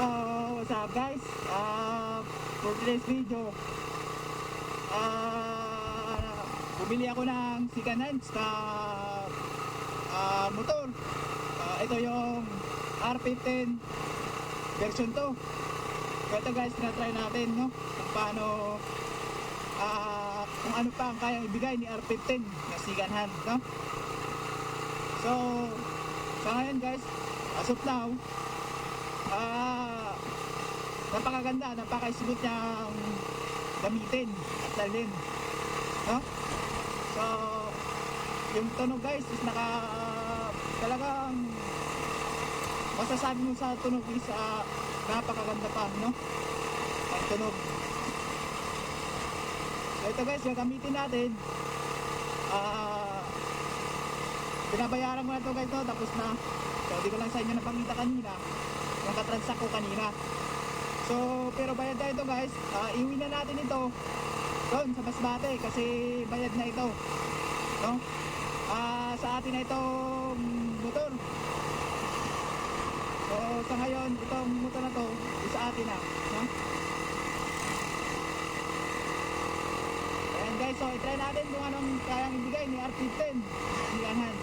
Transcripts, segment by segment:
So, what's up guys? For today's video, bumili ako ng second hand na motor. Ito yung R15 version 2. So ito guys, tinatry natin, no? Kung paano, kung ano pa ang kayang ibigay ni R15 na second hand, no? So, sa ngayon guys, as of now, napakaganda, napaka-smooth niyang gamitin at dalhin, no? So yung tunog guys is talagang masasabi mo sa tunog is napakaganda pa, no? Ang tunog. So ito guys, gagamitin natin. Binabayaran ko na to guys, no? Tapos na. So di ko lang sa inyo napakita kanina yung katransak ko kanina. So pero bayad na ito guys. Iuwi na natin ito doon sa Masbate kasi bayad na ito, no? Sa atin na itong motor. So sa ngayon itong motor na to is sa atin na, no? Ayan guys, so i-try natin kung anong kayang ibigay ni R15 Siganhan.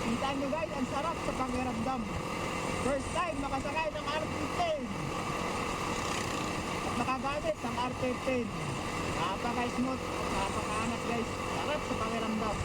Kita nyo guys, ang sarap sa pakiramdam. First time makasakay ng R15 at nakagamit ng R15. Napaka-smooth, napaka-angas guys. Sarap sa pakiramdam.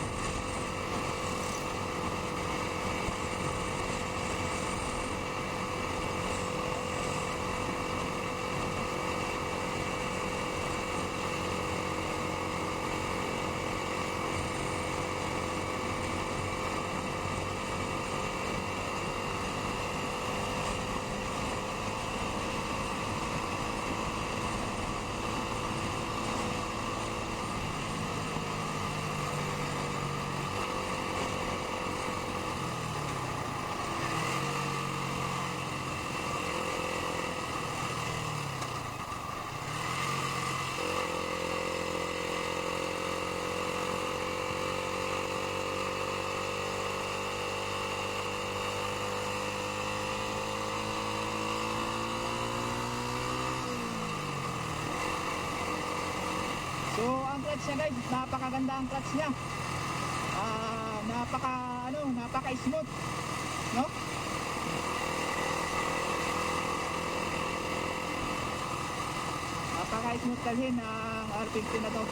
So ang clutch niya guys, napakaganda ang clutch niya. Napaka-smooth, no? Napaka-smooth dalhin ang R15 na to.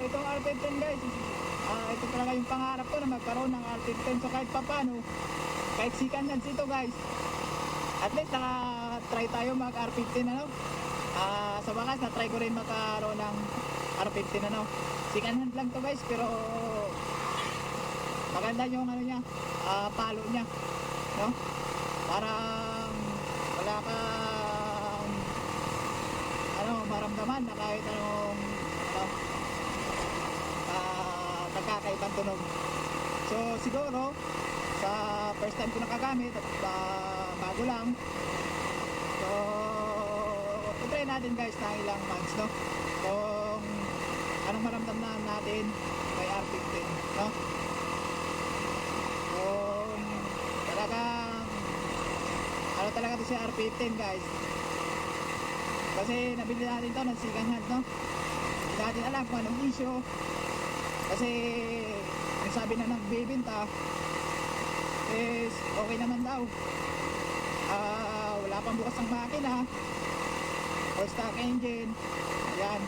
Itong R15 guys, ito talaga yung pangarap ko na magkaroon ng R15. So kahit papano, kahit second hands ito guys, at least naka-try tayo mag R15, ano? Sa wakas na-try ko rin magkaroon ng R15, ano? Second hand lang to guys, pero maganda yung ano niya, palo niya, no? Parang wala kang maramdaman na kahit anong nagkakaibang tunog. So siguro sa first time ko nakagamit at bago lang, so i-try natin guys na ilang months, no? Kung anong maramdaman natin kay R15, no? Kung talagang ano talaga to si R15 guys, kasi nabili natin to ng second hand, no? Hindi natin alam kung anong issue. Kasi ang sabi na nagbibenta is okay naman daw. Wala pang bukas ang makina, or stock engine. Ayan.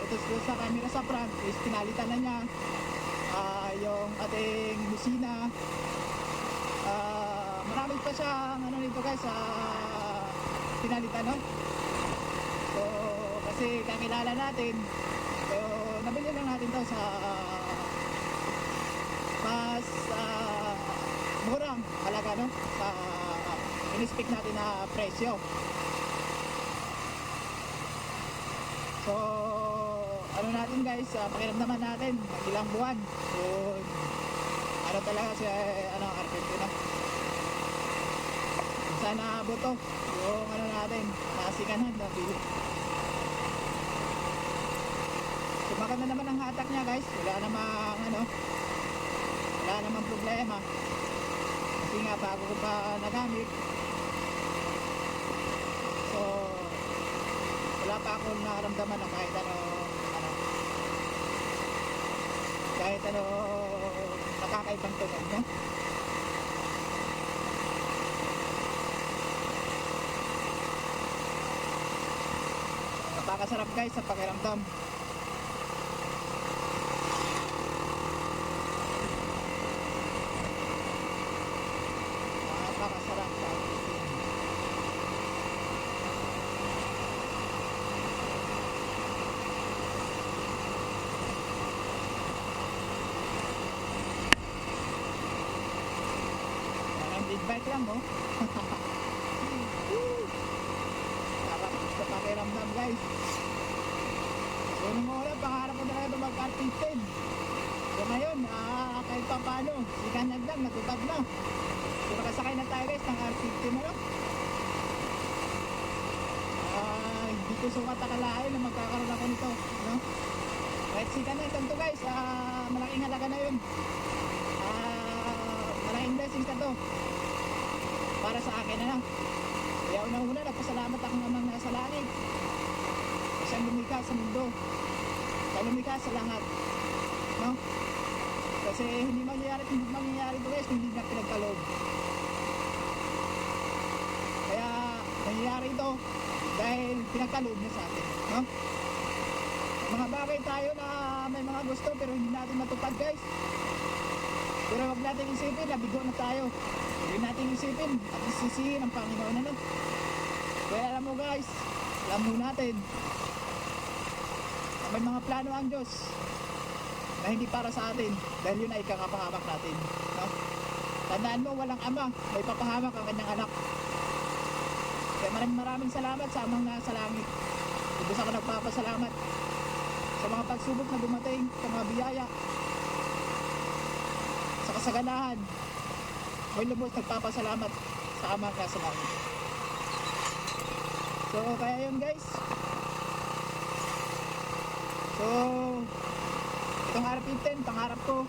Ito sa camera sa front is pinalitan na niya. Yung ating busina, marami pa siyang ano nito guys, pinalitan, no? So kasi kakilala natin, so nabili lang natin to sa mas murang halaga, no? Sa in-speak natin na presyo. So ano natin guys, pakiramdaman natin ng ilang buwan kung ano talaga si ano R50 na. Sana buto yung ano natin, nasikanan na bili. So maganda naman ang hatak niya guys, wala namang ano, wala namang problema. Kasi nga bago ko pa nagamit, so wala pa akong nakaramdaman na kahit ano nakakaibang tunog, no? Napakasarap guys sa pakiramdam. Napakasarap sa big bike lang, oh. Sarap sa pakiramdam guys. So nung una, pangarap ko talaga mag-R15. So ngayon, kahit pa paano, sikanag lang, natupad na. So nakasakay na tayo guys ng R15 na lang. Hindi ko sukat akalain na magkakaroon ako nito, no? Kahit sikanag lang to guys, malaking halaga na yun. Malaking blessings na to para sa akin na lang. Kaya unang-una, nagpasalamat ako namang nasa langit. Kasi ang lumikha sa mundo, ang lumikha sa lahat, no? Kasi hindi mangyayari ito guys, hindi na pinagkaloob. Kaya nangyayari ito dahil pinagkaloob niya sa atin, no? Mga bagay tayo na may mga gusto pero hindi natin matupad guys. Pero wag natin isipin na bigo na tayo. Hindi natin isipin at isisihin ang Panginoon, ano? Kaya alam mo guys, alam mo natin na may mga plano ang Diyos na hindi para sa atin dahil yun ay kakapahamak natin, no? Tandaan mo, walang ama may papahamak ang kanyang anak. Kaya maraming salamat sa amang nasa langit. Ibig ako nagpapasalamat sa mga pagsubok na dumating, sa mga biyaya, sa kasaganahan. May lubos nagpapasalamat sa amang nasa langit. So kaya yun guys. So itong R15, pangarap ko